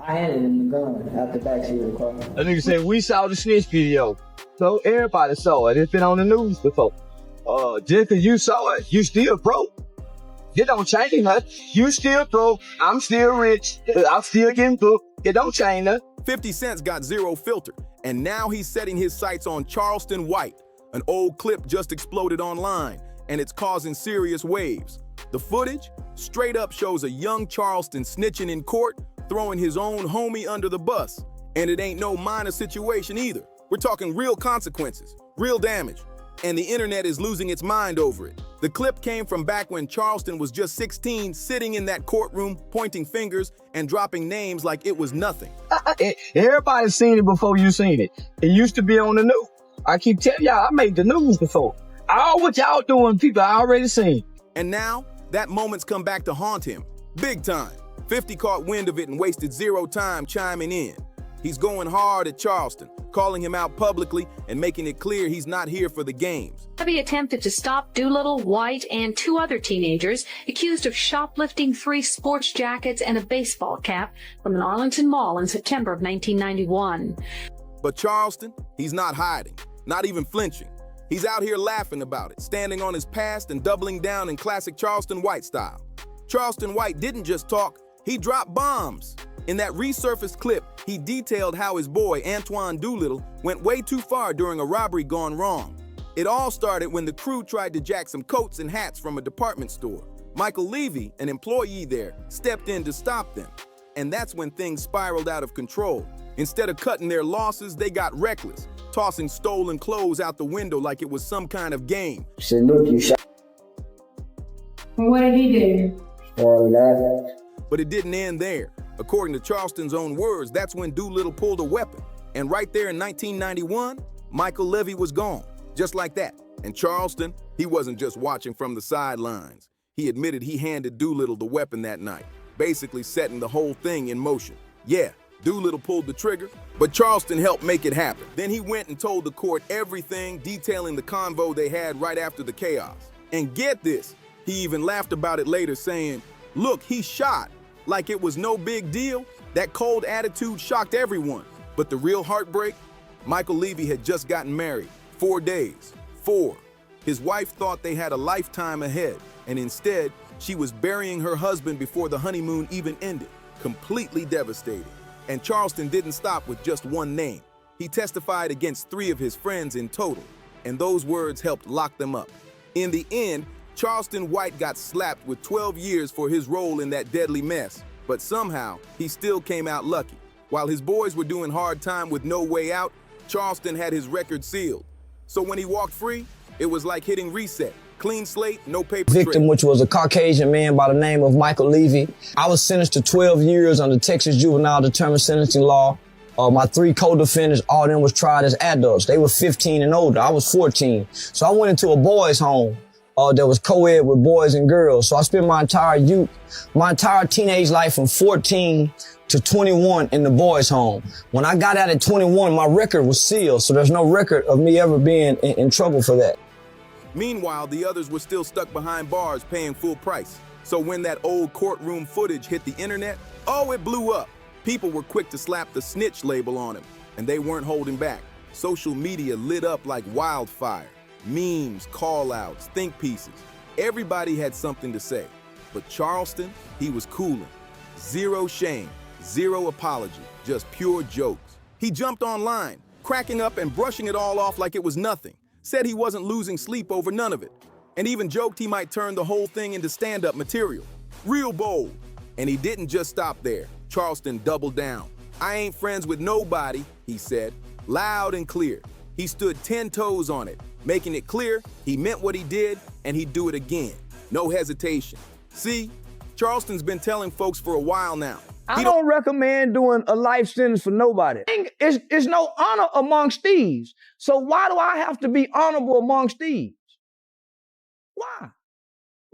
I handed him the gun out the backseat of the car. A nigga said, we saw the snitch video. So everybody saw it. It's been on the news before. Just cause you saw it, you still broke. It don't change nothing. You still broke. I'm still rich. I'm still getting booked. It don't change nothing. 50 Cent's got zero filter, and now he's setting his sights on Charleston White. An old clip just exploded online, and it's causing serious waves. The footage straight up shows a young Charleston snitching in court, throwing his own homie under the bus. And it ain't no minor situation either. We're talking real consequences, real damage, and the internet is losing its mind over it. The clip came from back when Charleston was just 16, sitting in that courtroom, pointing fingers and dropping names like it was nothing. Everybody's seen it before you seen it. It used to be on the news. I keep telling y'all, I made the news before. All what y'all doing, people I already seen. And now, that moment's come back to haunt him. Big time. 50 caught wind of it and wasted zero time chiming in. He's going hard at Charleston, calling him out publicly and making it clear he's not here for the games. He attempted to stop Doolittle, White, and two other teenagers accused of shoplifting 3 sports jackets and a baseball cap from an Arlington mall in September of 1991. But Charleston, he's not hiding, not even flinching. He's out here laughing about it, standing on his past and doubling down in classic Charleston White style. Charleston White didn't just talk, he dropped bombs. In that resurfaced clip, he detailed how his boy, Antoine Doolittle, went way too far during a robbery gone wrong. It all started when the crew tried to jack some coats and hats from a department store. Michael Levy, an employee there, stepped in to stop them. And that's when things spiraled out of control. Instead of cutting their losses, they got reckless, tossing stolen clothes out the window like it was some kind of game. Said, look, you shot. What did he do? Started laughing. But it didn't end there. According to Charleston's own words, that's when Doolittle pulled a weapon. And right there in 1991, Michael Levy was gone, just like that. And Charleston, he wasn't just watching from the sidelines. He admitted he handed Doolittle the weapon that night, basically setting the whole thing in motion. Yeah, Doolittle pulled the trigger, but Charleston helped make it happen. Then he went and told the court everything, detailing the convo they had right after the chaos. And get this, he even laughed about it later, saying, look, he shot. Like it was no big deal. That cold attitude shocked everyone. But the real heartbreak? Michael Levy had just gotten married. 4 days. 4. His wife thought they had a lifetime ahead, and instead, she was burying her husband before the honeymoon even ended. Completely devastated. And Charleston didn't stop with just one name. He testified against 3 of his friends in total, and those words helped lock them up. In the end, Charleston White got slapped with 12 years for his role in that deadly mess, but somehow he still came out lucky. While his boys were doing hard time with no way out, Charleston had his record sealed. So when he walked free, it was like hitting reset. Clean slate, no paper trail. Victim, which was a Caucasian man by the name of Michael Levy. I was sentenced to 12 years under Texas juvenile determined sentencing law. My 3 co-defendants, all of them was tried as adults. They were 15 and older. I was 14. So I went into a boys' home. That was co-ed with boys and girls. So I spent my entire youth, my entire teenage life from 14 to 21 in the boys' home. When I got out at 21, my record was sealed. So there's no record of me ever being in trouble for that. Meanwhile, the others were still stuck behind bars paying full price. So when that old courtroom footage hit the internet, oh, it blew up. People were quick to slap the snitch label on him, and they weren't holding back. Social media lit up like wildfire. Memes, call-outs, think pieces. Everybody had something to say. But Charleston, he was cooling. Zero shame, zero apology, just pure jokes. He jumped online, cracking up and brushing it all off like it was nothing. Said he wasn't losing sleep over none of it. And even joked he might turn the whole thing into stand-up material. Real bold. And he didn't just stop there. Charleston doubled down. I ain't friends with nobody, he said, loud and clear. He stood 10 toes on it, making it clear he meant what he did and he'd do it again. No hesitation. See, Charleston's been telling folks for a while now. I don't recommend doing a life sentence for nobody. It's no honor amongst thieves. So why do I have to be honorable amongst thieves? Why?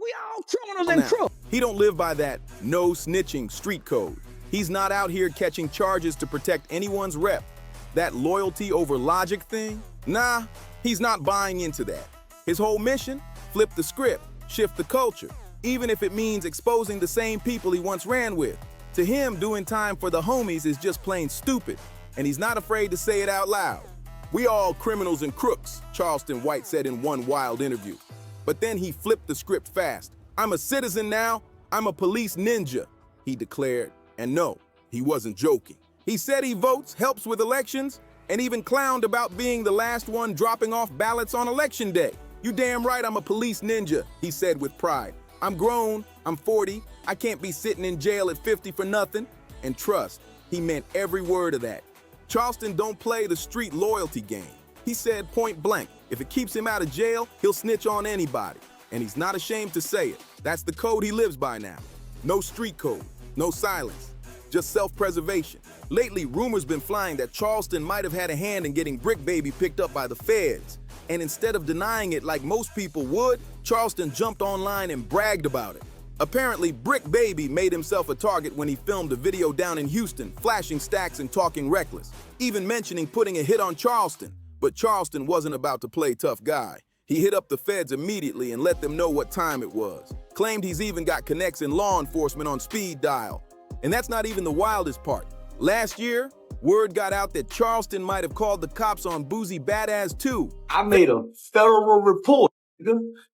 We all criminals and crooks. He don't live by that no snitching street code. He's not out here catching charges to protect anyone's rep. That loyalty over logic thing? Nah, he's not buying into that. His whole mission? Flip the script, shift the culture, even if it means exposing the same people he once ran with. To him, doing time for the homies is just plain stupid, and he's not afraid to say it out loud. "We all criminals and crooks," Charleston White said in one wild interview. But then he flipped the script fast. "I'm a citizen now. I'm a police ninja," he declared. And no, he wasn't joking. He said he votes, helps with elections, and even clowned about being the last one dropping off ballots on election day. "You damn right I'm a police ninja," he said with pride. "I'm grown, I'm 40, I can't be sitting in jail at 50 for nothing." And trust, he meant every word of that. Charleston don't play the street loyalty game. He said point blank, if it keeps him out of jail, he'll snitch on anybody. And he's not ashamed to say it. That's the code he lives by now. No street code, no silence, just self-preservation. Lately, rumors been flying that Charleston might have had a hand in getting Brick Baby picked up by the feds. And instead of denying it like most people would, Charleston jumped online and bragged about it. Apparently, Brick Baby made himself a target when he filmed a video down in Houston, flashing stacks and talking reckless, even mentioning putting a hit on Charleston. But Charleston wasn't about to play tough guy. He hit up the feds immediately and let them know what time it was. Claimed he's even got connects in law enforcement on speed dial. And that's not even the wildest part. Last year, word got out that Charleston might have called the cops on Boozy Badass too. I made a federal report.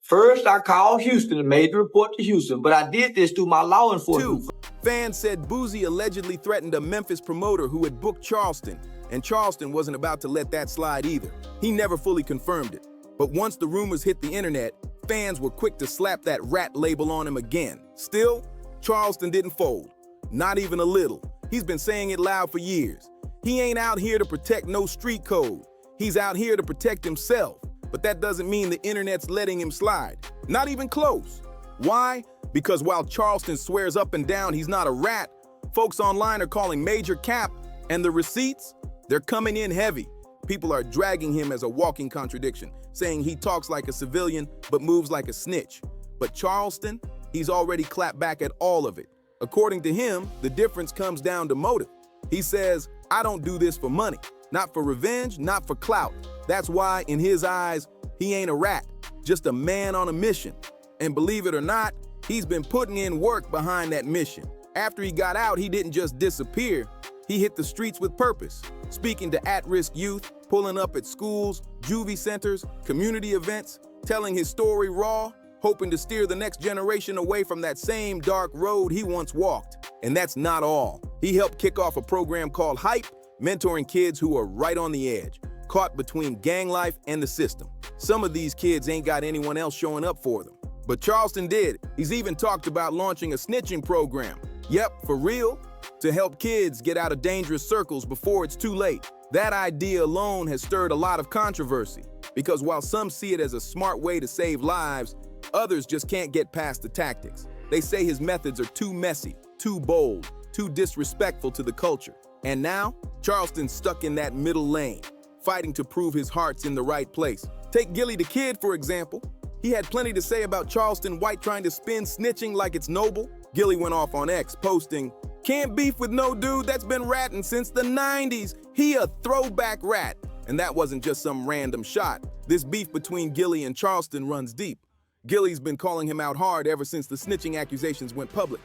First, I called Houston and made the report to Houston, but I did this through my law enforcement. Fans said Boozy allegedly threatened a Memphis promoter who had booked Charleston, and Charleston wasn't about to let that slide either. He never fully confirmed it. But once the rumors hit the internet, fans were quick to slap that rat label on him again. Still, Charleston didn't fold. Not even a little. He's been saying it loud for years. He ain't out here to protect no street code. He's out here to protect himself. But that doesn't mean the internet's letting him slide. Not even close. Why? Because while Charleston swears up and down he's not a rat, folks online are calling major cap, and the receipts, they're coming in heavy. People are dragging him as a walking contradiction, saying he talks like a civilian but moves like a snitch. But Charleston, he's already clapped back at all of it. According to him, the difference comes down to motive. He says, "I don't do this for money, not for revenge, not for clout." That's why, in his eyes, he ain't a rat, just a man on a mission. And believe it or not, he's been putting in work behind that mission. After he got out, he didn't just disappear. He hit the streets with purpose, speaking to at-risk youth, pulling up at schools, juvie centers, community events, telling his story raw, hoping to steer the next generation away from that same dark road he once walked. And that's not all. He helped kick off a program called Hype, mentoring kids who are right on the edge, caught between gang life and the system. Some of these kids ain't got anyone else showing up for them. But Charleston did. He's even talked about launching a snitching program. Yep, for real, to help kids get out of dangerous circles before it's too late. That idea alone has stirred a lot of controversy, because while some see it as a smart way to save lives, others just can't get past the tactics. They say his methods are too messy, too bold, too disrespectful to the culture. And now, Charleston's stuck in that middle lane, fighting to prove his heart's in the right place. Take Gilly the Kid, for example. He had plenty to say about Charleston White trying to spin snitching like it's noble. Gilly went off on X, posting, "Can't beef with no dude that's been ratting since the 90s. He a throwback rat." And that wasn't just some random shot. This beef between Gilly and Charleston runs deep. Gilly's been calling him out hard ever since the snitching accusations went public.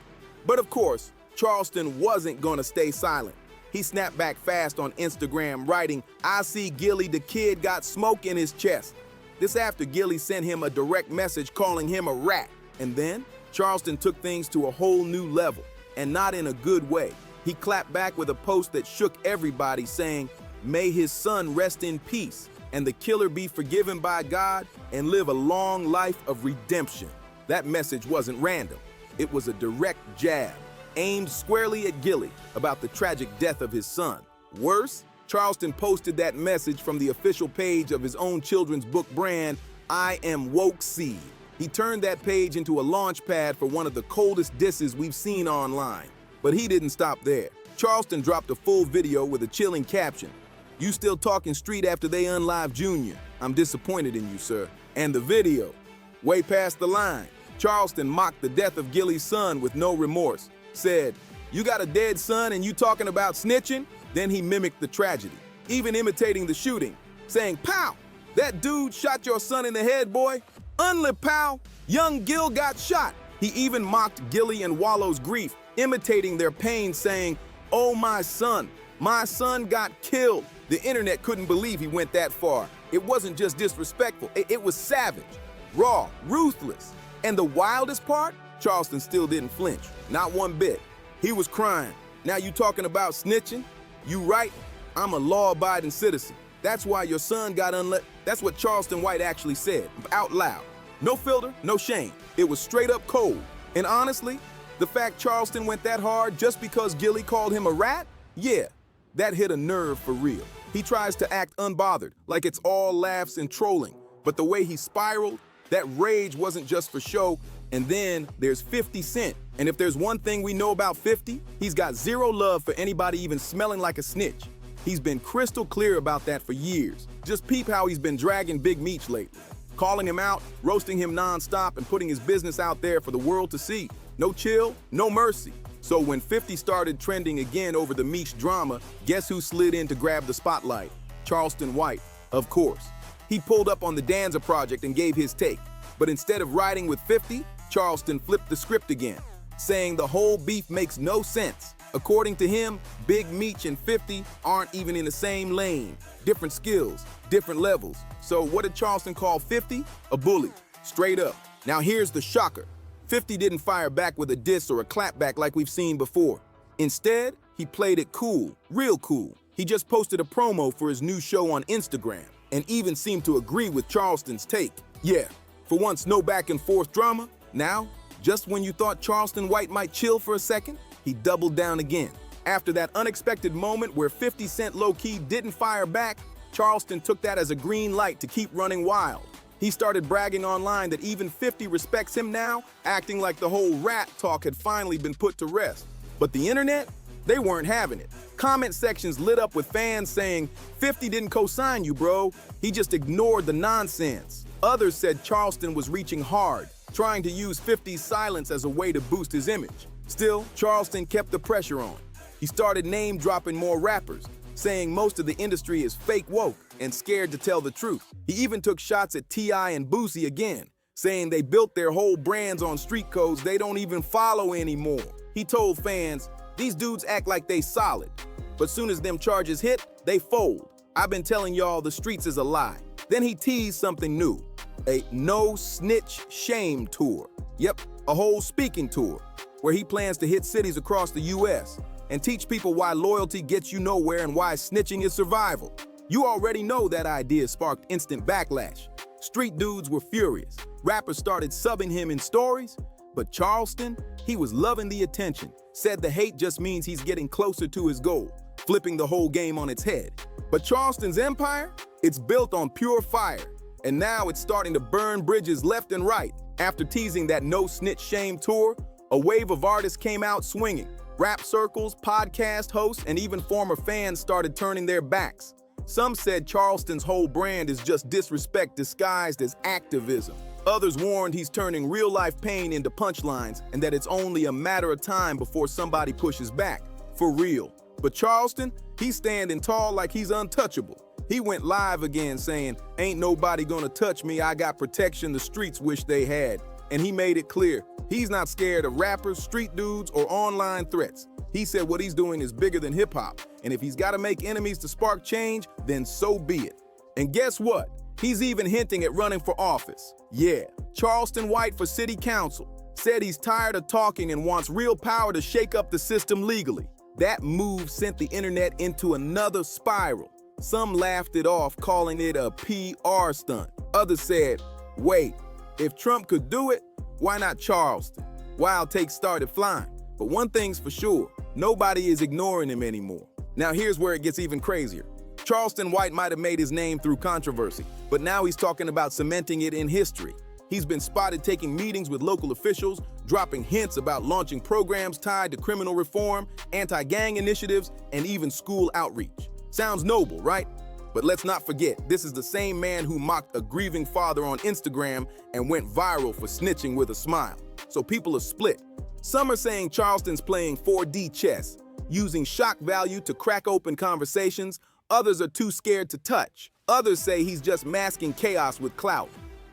But of course, Charleston wasn't gonna stay silent. He snapped back fast on Instagram, writing, "I see Gilly the Kid got smoke in his chest." This after Gilly sent him a direct message calling him a rat. And then, Charleston took things to a whole new level, and not in a good way. He clapped back with a post that shook everybody, saying, "May his son rest in peace, and the killer be forgiven by God and live a long life of redemption." That message wasn't random. It was a direct jab, aimed squarely at Gilly about the tragic death of his son. Worse, Charleston posted that message from the official page of his own children's book brand, I Am Woke Seed. He turned that page into a launch pad for one of the coldest disses we've seen online. But he didn't stop there. Charleston dropped a full video with a chilling caption, "You still talking street after they unlive Junior. I'm disappointed in you, sir." And the video, way past the line, Charleston mocked the death of Gilly's son with no remorse. Said, "You got a dead son and you talking about snitching?" Then he mimicked the tragedy, even imitating the shooting, saying, "Pow! That dude shot your son in the head, boy. Unlip, pow! Young Gil got shot." He even mocked Gilly and Wallow's grief, imitating their pain, saying, "Oh, my son got killed." The internet couldn't believe he went that far. It wasn't just disrespectful, it was savage, raw, ruthless. And the wildest part, Charleston still didn't flinch, not one bit. He was crying. "Now you talking about snitching? You right, I'm a law-abiding citizen. That's why your son got unlet." That's what Charleston White actually said, out loud. No filter, no shame. It was straight up cold. And honestly, the fact Charleston went that hard just because Gilly called him a rat? Yeah, that hit a nerve for real. He tries to act unbothered, like it's all laughs and trolling. But the way he spiraled, that rage wasn't just for show. And then there's 50 Cent. And if there's one thing we know about 50, he's got zero love for anybody even smelling like a snitch. He's been crystal clear about that for years. Just peep how he's been dragging Big Meech lately. Calling him out, roasting him nonstop, and putting his business out there for the world to see. No chill, no mercy. So when 50 started trending again over the Meech drama, guess who slid in to grab the spotlight? Charleston White, of course. He pulled up on the Danza project and gave his take. But instead of riding with 50, Charleston flipped the script again, saying the whole beef makes no sense. According to him, Big Meech and 50 aren't even in the same lane. Different skills, different levels. So what did Charleston call 50? A bully, straight up. Now here's the shocker. 50 didn't fire back with a diss or a clapback like we've seen before. Instead, he played it cool, real cool. He just posted a promo for his new show on Instagram and even seemed to agree with Charleston's take. Yeah, for once, no back and forth drama. Now, just when you thought Charleston White might chill for a second, he doubled down again. After that unexpected moment where 50 Cent low-key didn't fire back, Charleston took that as a green light to keep running wild. He started bragging online that even 50 respects him now, acting like the whole rat talk had finally been put to rest. But the internet? They weren't having it. Comment sections lit up with fans saying, 50 didn't co-sign you, bro. He just ignored the nonsense. Others said Charleston was reaching hard, trying to use 50's silence as a way to boost his image. Still, Charleston kept the pressure on. He started name-dropping more rappers, saying most of the industry is fake woke and scared to tell the truth. He even took shots at T.I. and Boosie again, saying they built their whole brands on street codes they don't even follow anymore. He told fans, these dudes act like they solid, but soon as them charges hit, they fold. I've been telling y'all the streets is a lie. Then he teased something new, a no snitch shame tour. Yep, a whole speaking tour, where he plans to hit cities across the U.S. and teach people why loyalty gets you nowhere and why snitching is survival. You already know that idea sparked instant backlash. Street dudes were furious. Rappers started subbing him in stories, but Charleston, he was loving the attention, said the hate just means he's getting closer to his goal, flipping the whole game on its head. But Charleston's empire, it's built on pure fire, and now it's starting to burn bridges left and right. After teasing that no snitch shame tour, a wave of artists came out swinging. Rap circles, podcast hosts, and even former fans started turning their backs. Some said Charleston's whole brand is just disrespect disguised as activism. Others warned he's turning real-life pain into punchlines and that it's only a matter of time before somebody pushes back. For real. But Charleston, he's standing tall like he's untouchable. He went live again saying, ain't nobody gonna touch me, I got protection the streets wish they had. And he made it clear, he's not scared of rappers, street dudes, or online threats. He said what he's doing is bigger than hip-hop, and if he's gotta make enemies to spark change, then so be it. And guess what? He's even hinting at running for office. Yeah, Charleston White for city council. Said he's tired of talking and wants real power to shake up the system legally. That move sent the internet into another spiral. Some laughed it off, calling it a PR stunt. Others said, wait, if Trump could do it, why not Charleston? Wild takes started flying. But one thing's for sure, nobody is ignoring him anymore. Now here's where it gets even crazier. Charleston White might have made his name through controversy, but now he's talking about cementing it in history. He's been spotted taking meetings with local officials, dropping hints about launching programs tied to criminal reform, anti-gang initiatives, and even school outreach. Sounds noble, right? But let's not forget, this is the same man who mocked a grieving father on Instagram and went viral for snitching with a smile. So people are split. Some are saying Charleston's playing 4D chess, using shock value to crack open conversations. Others are too scared to touch. Others say he's just masking chaos with clout.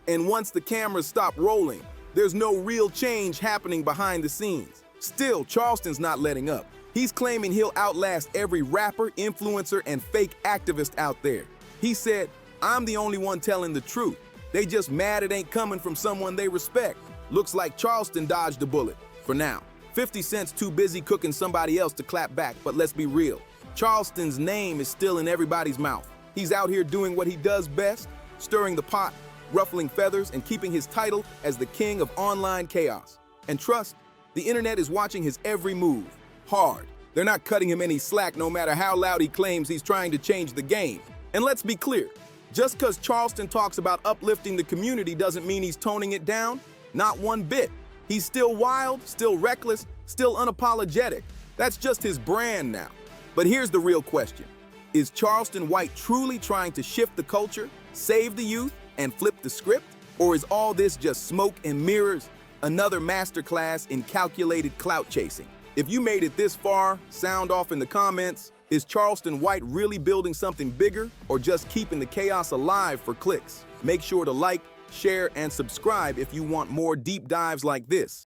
And once the cameras stop rolling, there's no real change happening behind the scenes. Still, Charleston's not letting up. He's claiming he'll outlast every rapper, influencer, and fake activist out there. He said, "I'm the only one telling the truth. They just mad it ain't coming from someone they respect." Looks like Charleston dodged a bullet, for now. 50 Cent's too busy cooking somebody else to clap back, but let's be real. Charleston's name is still in everybody's mouth. He's out here doing what he does best, stirring the pot, ruffling feathers, and keeping his title as the king of online chaos. And trust, the internet is watching his every move, hard. They're not cutting him any slack no matter how loud he claims he's trying to change the game. And let's be clear, just because Charleston talks about uplifting the community doesn't mean he's toning it down. Not one bit. He's still wild, still reckless, still unapologetic. That's just his brand now. But here's the real question. Is Charleston White truly trying to shift the culture, save the youth, and flip the script? Or is all this just smoke and mirrors, another masterclass in calculated clout chasing? If you made it this far, sound off in the comments. Is Charleston White really building something bigger or just keeping the chaos alive for clicks? Make sure to like, share, and subscribe if you want more deep dives like this.